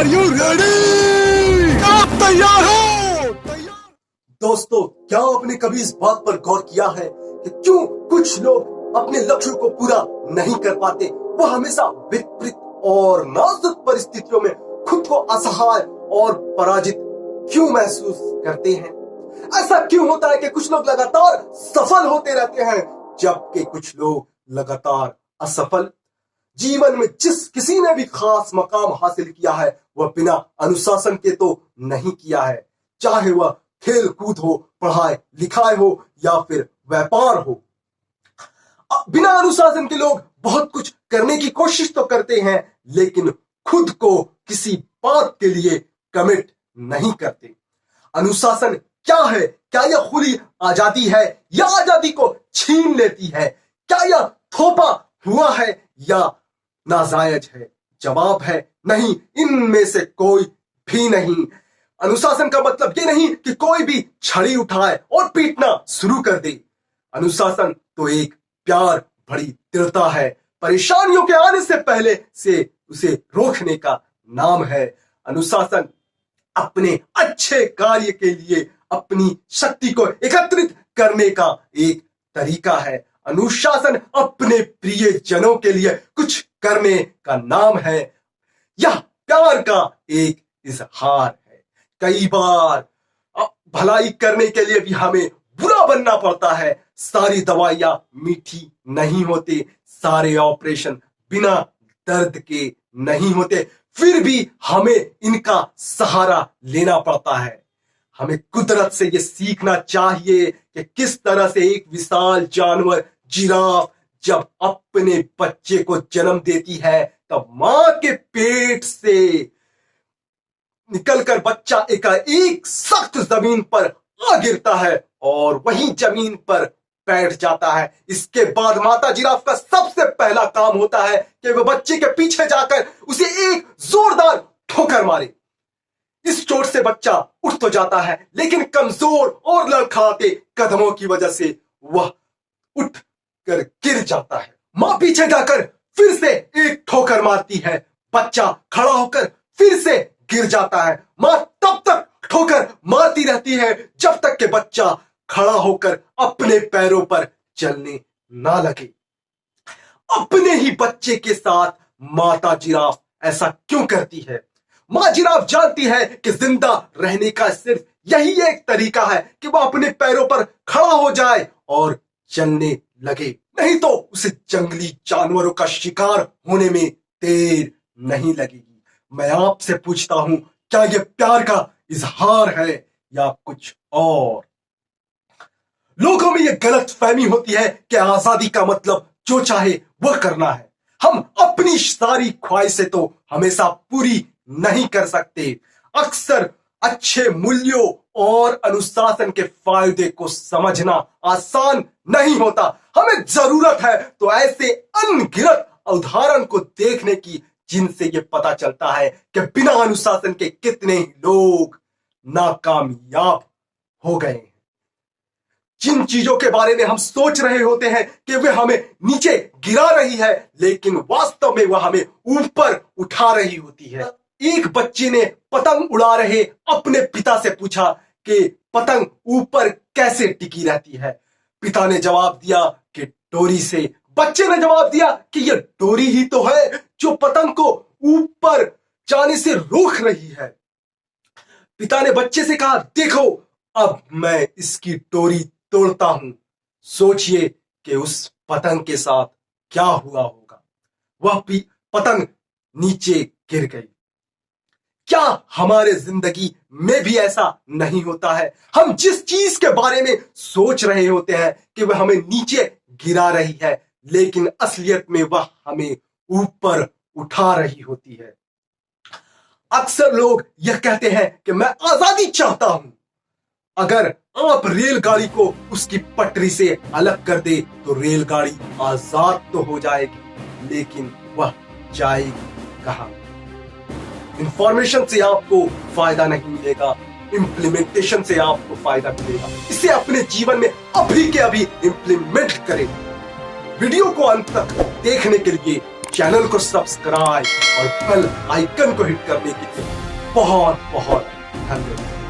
Are you ready? आप तैयार हो? दोस्तों, क्या आपने कभी इस बात पर गौर किया है कि क्यों कुछ लोग अपने लक्ष्यों को पूरा नहीं कर पाते? वो हमेशा विपरीत और नाजुक परिस्थितियों में खुद को असहाय और पराजित क्यों महसूस करते हैं? ऐसा क्यों होता है कि कुछ लोग लगातार सफल होते रहते हैं जबकि कुछ लोग लगातार असफल? जीवन में जिस किसी ने भी खास मकाम हासिल किया है वह बिना अनुशासन के तो नहीं किया है, चाहे वह खेल कूद हो, पढ़ाई लिखाई हो या फिर व्यापार हो। बिना अनुशासन के लोग बहुत कुछ करने की कोशिश तो करते हैं लेकिन खुद को किसी बात के लिए कमिट नहीं करते। अनुशासन क्या है? क्या यह खुली आजादी है या आजादी को छीन लेती है? क्या यह थोपा हुआ है या नाजायज है? जवाब है नहीं, इनमें से कोई भी नहीं। अनुशासन का मतलब ये नहीं कि कोई भी छड़ी उठाए और पीटना शुरू कर दे। अनुशासन तो एक प्यार भरी दृढ़ता है, परेशानियों के आने से पहले से उसे रोकने का नाम है। अनुशासन अपने अच्छे कार्य के लिए अपनी शक्ति को एकत्रित करने का एक तरीका है। अनुशासन अपने प्रिय जनों के लिए कुछ करने का नाम है। यह प्यार का एक इजहार है। कई बार भलाई करने के लिए भी हमें बुरा बनना पड़ता है। सारी दवाइयां मीठी नहीं होती, सारे ऑपरेशन बिना दर्द के नहीं होते, फिर भी हमें इनका सहारा लेना पड़ता है। हमें कुदरत से ये सीखना चाहिए कि किस तरह से एक विशाल जानवर जिराफ जब अपने बच्चे को जन्म देती है तब मां के पेट से निकलकर बच्चा एकाएक सख्त जमीन पर आ गिरता है और वहीं जमीन पर बैठ जाता है। इसके बाद माता जिराफ का सबसे पहला काम होता है कि वह बच्चे के पीछे जाकर उसे एक जोरदार ठोकर मारे। इस चोट से बच्चा उठ तो जाता है लेकिन कमजोर और लड़खड़ाते कदमों की वजह से वह उठ कर गिर जाता है। मां पीछे जाकर फिर से एक ठोकर मारती है, बच्चा खड़ा होकर फिर से गिर जाता है। मां तब तक ठोकर मारती रहती है जब तक कि बच्चा खड़ा होकर अपने पैरों पर चलने ना लगे। अपने ही बच्चे के साथ माता जिराफ ऐसा क्यों करती है? मां जिराफ जानती है कि जिंदा रहने का सिर्फ यही एक तरीका है कि वह अपने पैरों पर खड़ा हो जाए और चलने लगे, नहीं तो उसे जंगली जानवरों का शिकार होने में देर नहीं लगेगी। मैं आपसे पूछता हूं, क्या यह प्यार का इजहार है या कुछ और? लोगों में यह गलत फहमी होती है कि आजादी का मतलब जो चाहे वह करना है। हम अपनी सारी ख्वाहिशें तो हमेशा पूरी नहीं कर सकते। अक्सर अच्छे मूल्यों और अनुशासन के फायदे को समझना आसान नहीं होता। हमें जरूरत है तो ऐसे अनगिनत उदाहरण को देखने की जिनसे ये पता चलता है कि बिना अनुशासन के कितने ही लोग नाकामयाब हो गए हैं। जिन चीजों के बारे में हम सोच रहे होते हैं कि वे हमें नीचे गिरा रही है लेकिन वास्तव में वह हमें ऊपर उठा रही होती है। एक बच्चे ने पतंग उड़ा रहे अपने पिता से पूछा कि पतंग ऊपर कैसे टिकी रहती है। पिता ने जवाब दिया कि डोरी से। बच्चे ने जवाब दिया कि यह डोरी ही तो है जो पतंग को ऊपर जाने से रोक रही है। पिता ने बच्चे से कहा, देखो अब मैं इसकी डोरी तोड़ता हूं, सोचिए कि उस पतंग के साथ क्या हुआ होगा। वह पतंग नीचे गिर गई। क्या हमारे जिंदगी में भी ऐसा नहीं होता है? हम जिस चीज के बारे में सोच रहे होते हैं कि वह हमें नीचे गिरा रही है लेकिन असलियत में वह हमें ऊपर उठा रही होती है। अक्सर लोग यह कहते हैं कि मैं आजादी चाहता हूं। अगर आप रेलगाड़ी को उसकी पटरी से अलग कर दे तो रेलगाड़ी आजाद तो हो जाएगी लेकिन वह जाएगी कहां? इंफॉर्मेशन से आपको फायदा नहीं मिलेगा, इंप्लीमेंटेशन से आपको फायदा मिलेगा। इसे अपने जीवन में अभी के अभी इंप्लीमेंट करें। वीडियो को अंत तक देखने के लिए चैनल को सब्सक्राइब और बेल आइकन को हिट करने के लिए बहुत बहुत धन्यवाद।